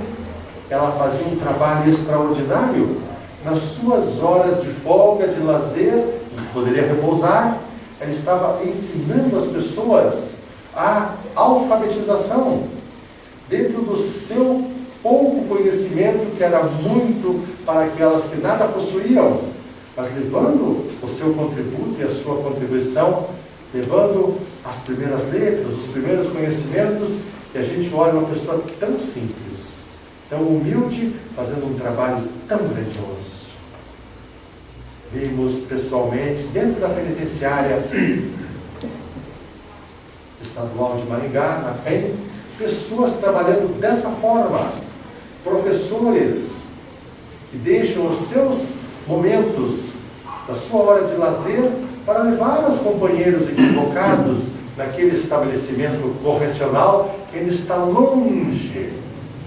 ela fazia um trabalho extraordinário. Nas suas horas de folga, de lazer, que poderia repousar, ela estava ensinando as pessoas a alfabetização, dentro do seu pouco conhecimento, que era muito para aquelas que nada possuíam, mas levando o seu contributo e a sua contribuição, levando as primeiras letras, os primeiros conhecimentos, e a gente olha uma pessoa tão simples, tão humilde, fazendo um trabalho tão grandioso. Vimos pessoalmente, dentro da penitenciária estadual de Maringá, na PEN, pessoas trabalhando dessa forma, professores que deixam os seus momentos da sua hora de lazer para levar os companheiros equivocados naquele estabelecimento correcional que ainda está longe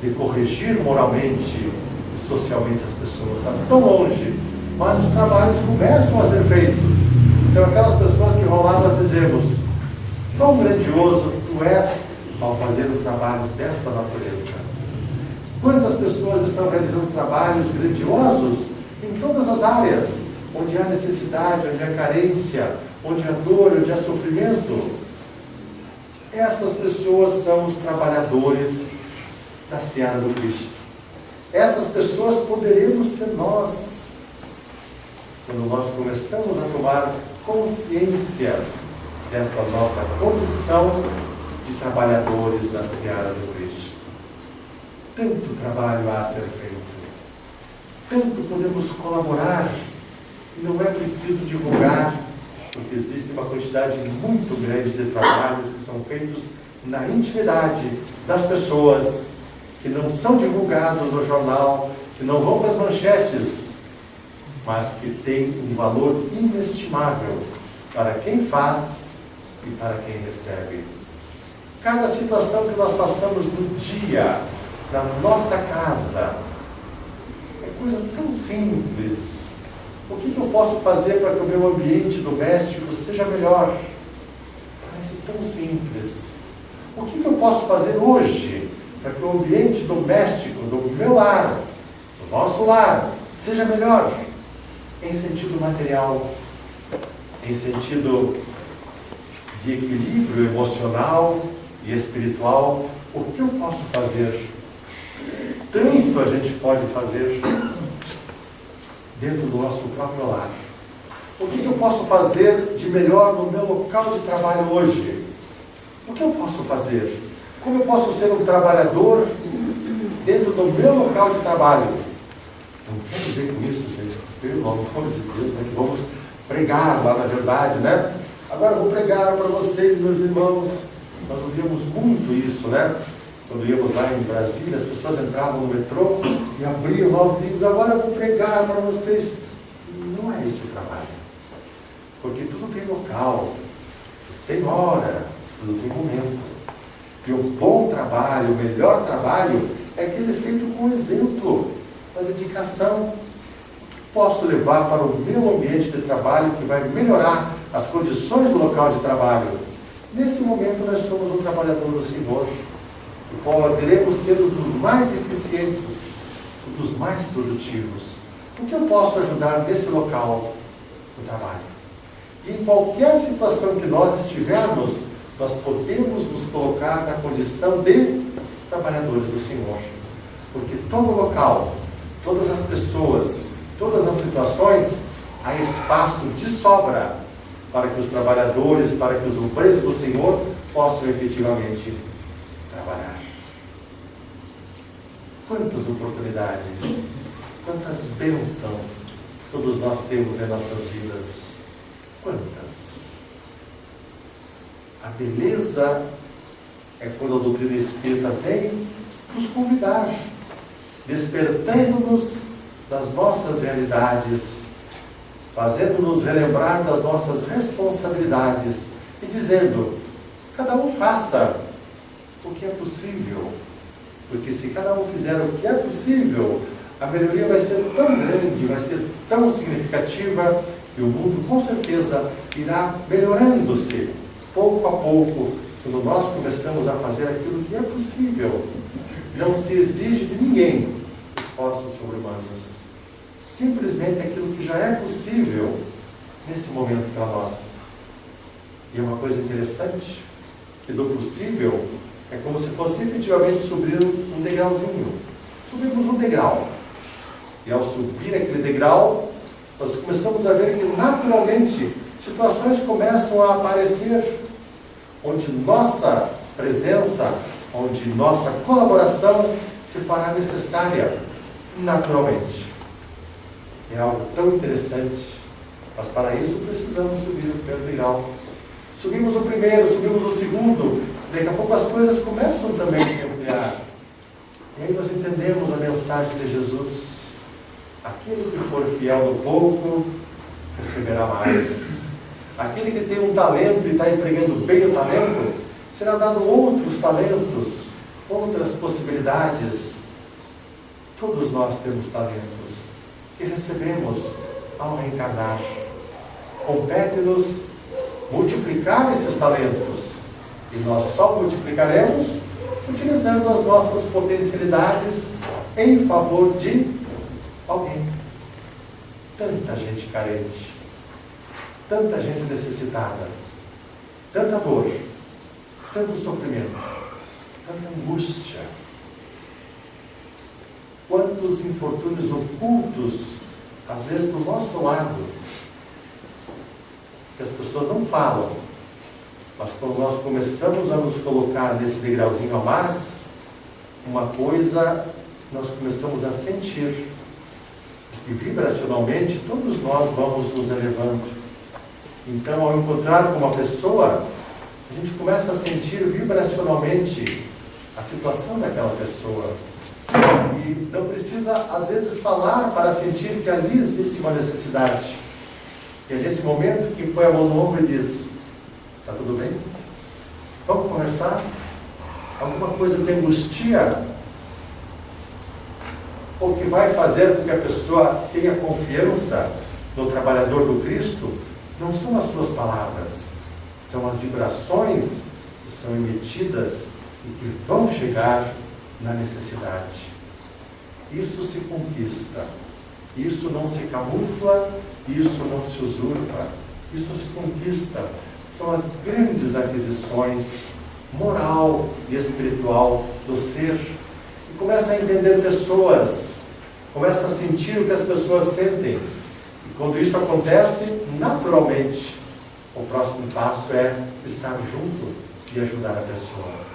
de corrigir moralmente e socialmente as pessoas, está tão longe, mas os trabalhos começam a ser feitos. Então aquelas pessoas que vão lá, nós dizemos: tão grandioso tu és ao fazer um trabalho dessa natureza. Quantas pessoas estão realizando trabalhos grandiosos em todas as áreas, onde há necessidade, onde há carência, onde há dor, onde há sofrimento. Essas pessoas são os trabalhadores da seara do Cristo. Essas pessoas poderemos ser nós, quando nós começamos a tomar consciência dessa nossa condição de trabalhadores da seara do Cristo. Tanto trabalho há a ser feito, tanto podemos colaborar, e não é preciso divulgar, porque existe uma quantidade muito grande de trabalhos que são feitos na intimidade das pessoas, que não são divulgados no jornal, que não vão para as manchetes, mas que têm um valor inestimável para quem faz e para quem recebe. Cada situação que nós passamos no dia, na nossa casa, é coisa tão simples. O que eu posso fazer para que o meu ambiente doméstico seja melhor? Parece tão simples. O que eu posso fazer hoje para que o ambiente doméstico do meu lar, do nosso lar, seja melhor? Em sentido material, em sentido de equilíbrio emocional e espiritual, o que eu posso fazer? Tanto a gente pode fazer dentro do nosso próprio lar. O que eu posso fazer de melhor no meu local de trabalho hoje? O que eu posso fazer? Como eu posso ser um trabalhador dentro do meu local de trabalho? Não quer dizer com isso, gente, pelo amor de Deus, né, que vamos pregar lá na verdade, né? Agora eu vou pregar para vocês, meus irmãos. Nós ouvíamos muito isso, né? Quando íamos lá em Brasília, as pessoas entravam no metrô e abriam lá os livros. Agora eu vou pregar para vocês. Não é esse o trabalho. Porque tudo tem local, tudo tem hora, tudo tem momento. E o bom trabalho, o melhor trabalho, é aquele feito com exemplo, com dedicação. Posso levar para o meu ambiente de trabalho que vai melhorar as condições do local de trabalho. Nesse momento nós somos um trabalhador do Senhor. E poderemos ser os dos mais eficientes, os dos mais produtivos. O que eu posso ajudar nesse local do trabalho? E em qualquer situação que nós estivermos, nós podemos nos colocar na condição de trabalhadores do Senhor. Porque todo local, todas as pessoas, todas as situações, há espaço de sobra para que os trabalhadores, para que os obreiros do Senhor possam efetivamente trabalhar. Quantas oportunidades, quantas bênçãos todos nós temos em nossas vidas. Quantas? A beleza é quando a doutrina espírita vem nos convidar, despertando-nos das nossas realidades, fazendo-nos relembrar das nossas responsabilidades e dizendo, cada um faça o que é possível, porque se cada um fizer o que é possível, a melhoria vai ser tão grande, vai ser tão significativa, e o mundo com certeza irá melhorando-se, pouco a pouco, quando nós começamos a fazer aquilo que é possível. Não se exige de ninguém esforços sobre-humanos, simplesmente aquilo que já é possível nesse momento para nós. E é uma coisa interessante, que do possível é como se fosse efetivamente subir um degrauzinho. Subimos um degrau. E ao subir aquele degrau, nós começamos a ver que naturalmente situações começam a aparecer onde nossa presença, onde nossa colaboração se fará necessária naturalmente. É algo tão interessante, mas para isso precisamos subir o primeiro degrau. Subimos o primeiro, subimos o segundo, daqui a pouco as coisas começam também a se ampliar. E aí nós entendemos a mensagem de Jesus. Aquele que for fiel no pouco, receberá mais. Aquele que tem um talento e está empregando bem o talento, será dado outros talentos, outras possibilidades. Todos nós temos talentos que recebemos ao reencarnar. Compete-nos multiplicar esses talentos. E nós só multiplicaremos utilizando as nossas potencialidades em favor de alguém. Tanta gente carente, tanta gente necessitada, tanta dor, tanto sofrimento, tanta angústia. Quantas tantos infortúnios ocultos, às vezes do nosso lado, que as pessoas não falam, mas quando nós começamos a nos colocar nesse degrauzinho a mais, uma coisa nós começamos a sentir, e vibracionalmente todos nós vamos nos elevando. Então, ao encontrar com uma pessoa, a gente começa a sentir vibracionalmente a situação daquela pessoa. E não precisa, às vezes, falar para sentir que ali existe uma necessidade. E é nesse momento que põe a mão no ombro e diz: está tudo bem? Vamos conversar? Alguma coisa te angustia? Ou que vai fazer com que a pessoa tenha confiança no trabalhador do Cristo? Não são as suas palavras, são as vibrações que são emitidas e que vão chegar na necessidade. Isso se conquista, isso não se camufla, isso não se usurpa, isso se conquista. São as grandes aquisições moral e espiritual do ser. E começa a entender pessoas, começa a sentir o que as pessoas sentem. E quando isso acontece, naturalmente, o próximo passo é estar junto e ajudar a pessoa.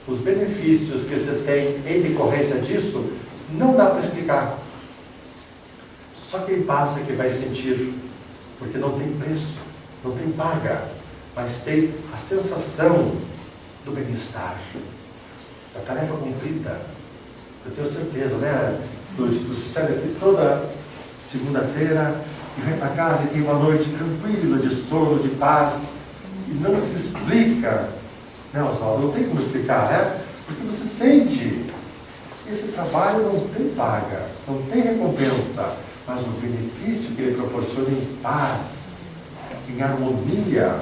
Os benefícios que você tem em decorrência disso, não dá para explicar. Só quem passa que vai sentir, porque não tem preço, não tem paga, mas tem a sensação do bem-estar, da tarefa cumprida. Eu tenho certeza, né, Lúcia, que você sai daqui toda segunda-feira e vem para casa e tem uma noite tranquila, de sono, de paz, e não se explica, né, Oswaldo? Não tem como explicar, né? Porque você sente, esse trabalho não tem paga, não tem recompensa, mas o benefício que ele proporciona em paz, em harmonia,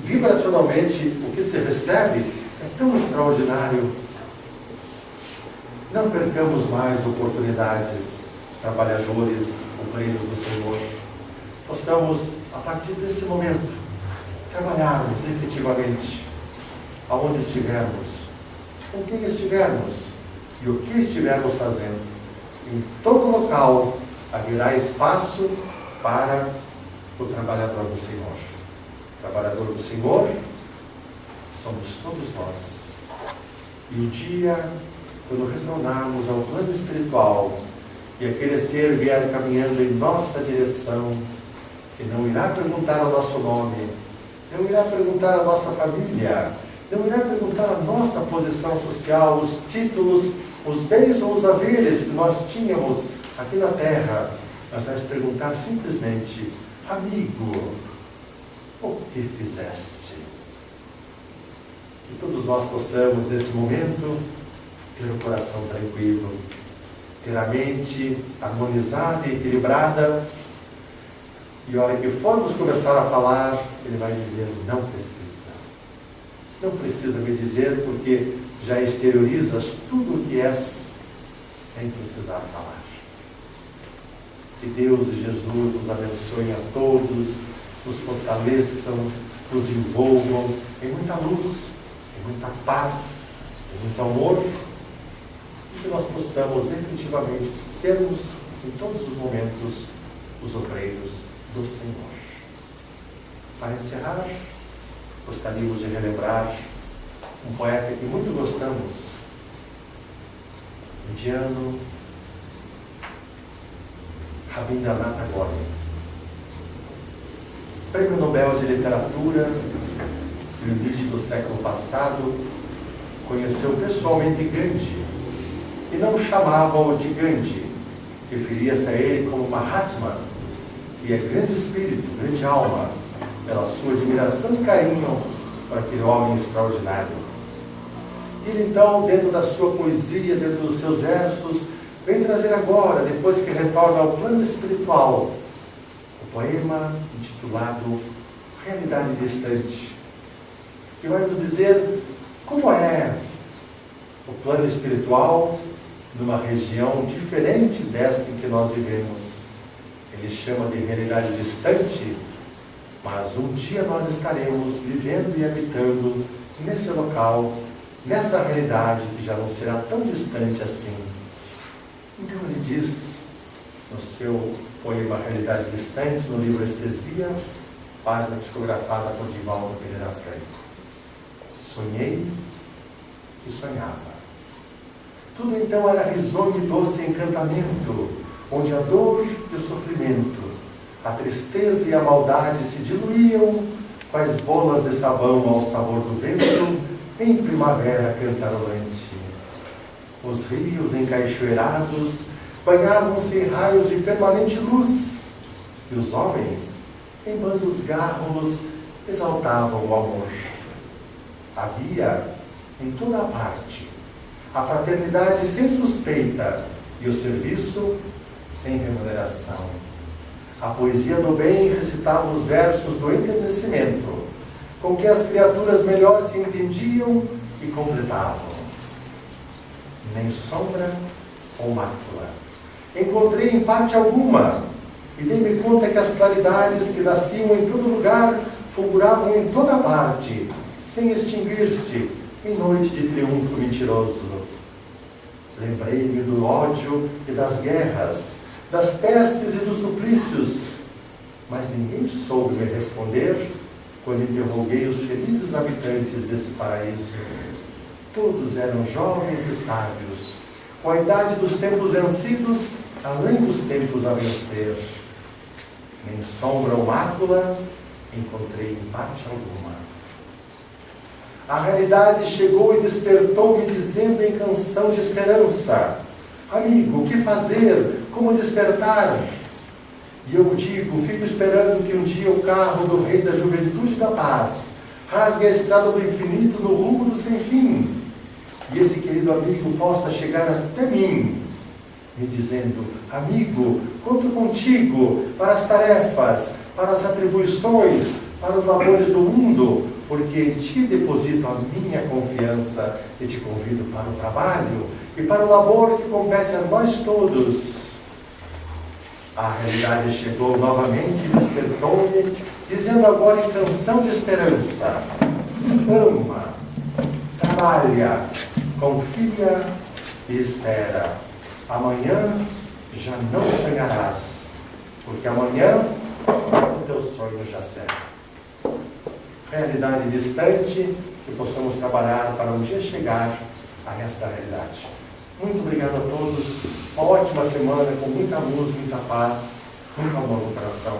vibracionalmente, o que se recebe é tão extraordinário. Não percamos mais oportunidades, trabalhadores, obreiros do Senhor. Possamos, a partir desse momento, trabalharmos efetivamente, aonde estivermos, com quem estivermos e o que estivermos fazendo. Em todo local haverá espaço para o trabalhador do Senhor. O trabalhador do Senhor somos todos nós. E um dia, quando retornarmos ao plano espiritual e aquele ser vier caminhando em nossa direção, que não irá perguntar o nosso nome, não irá perguntar a nossa família, não irá perguntar a nossa posição social, os títulos, os bens ou os haveres que nós tínhamos aqui na terra, mas vai perguntar simplesmente: amigo, o que fizeste? Que todos nós possamos, nesse momento, ter o coração tranquilo, ter a mente harmonizada e equilibrada, e a hora que formos começar a falar, ele vai dizer: não precisa. Não precisa me dizer, porque já exteriorizas tudo o que és, sem precisar falar. Que Deus e Jesus nos abençoem a todos, nos fortaleçam, nos envolvam em muita luz, em muita paz, em muito amor, e que nós possamos efetivamente sermos, em todos os momentos, os obreiros do Senhor. Para encerrar, gostaríamos de relembrar um poeta que muito gostamos, indiano, Rabindranath Tagore. Prêmio Nobel de Literatura, no início do século passado, conheceu pessoalmente Gandhi e não chamava-o de Gandhi, referia-se a ele como Mahatma, que é grande espírito, grande alma, pela sua admiração e carinho por aquele homem extraordinário. E ele então, dentro da sua poesia, dentro dos seus versos, vem trazer agora, depois que retorna ao plano espiritual, o poema intitulado Realidade Distante, que vai nos dizer como é o plano espiritual numa região diferente dessa em que nós vivemos. Ele chama de realidade distante, mas um dia nós estaremos vivendo e habitando nesse local, nessa realidade que já não será tão distante assim. Então ele diz, no seu poema Realidade Distante, no livro Estesia, página psicografada por Divaldo Pereira Franco: sonhei e sonhava. Tudo então era risonho e doce encantamento, onde a dor e o sofrimento, a tristeza e a maldade se diluíam, quais bolas de sabão ao sabor do vento, em primavera cantarolante. Os rios encaixoeirados banhavam-se em raios de permanente luz, e os homens, em bandos gárrulos, exaltavam o amor. Havia, em toda a parte, a fraternidade sem suspeita e o serviço sem remuneração. A poesia do bem recitava os versos do enternecimento, com que as criaturas melhor se entendiam e completavam. Nem sombra ou mácula encontrei em parte alguma, e dei-me conta que as claridades que nasciam em todo lugar fulguravam em toda parte, sem extinguir-se em noite de triunfo mentiroso. Lembrei-me do ódio e das guerras, das pestes e dos suplícios, mas ninguém soube me responder quando interroguei os felizes habitantes desse paraíso. Todos eram jovens e sábios, com a idade dos tempos vencidos, além dos tempos a vencer. Nem sombra ou mácula encontrei em parte alguma. A realidade chegou e despertou-me dizendo em canção de esperança: amigo, o que fazer? Como despertar? E eu digo, fico esperando que um dia o carro do Rei da Juventude e da Paz rasgue a estrada do infinito no rumo do sem fim, e esse querido amigo possa chegar até mim, me dizendo: amigo, conto contigo para as tarefas, para as atribuições, para os labores do mundo, porque em ti deposito a minha confiança e te convido para o trabalho e para o labor que compete a nós todos. A realidade chegou novamente e despertou-me, dizendo agora em canção de esperança: ama, trabalha, confia e espera. Amanhã já não sonharás, porque amanhã o teu sonho já será. Realidade distante, que possamos trabalhar para um dia chegar a essa realidade. Muito obrigado a todos, uma ótima semana com muita luz, muita paz, muito amor no coração.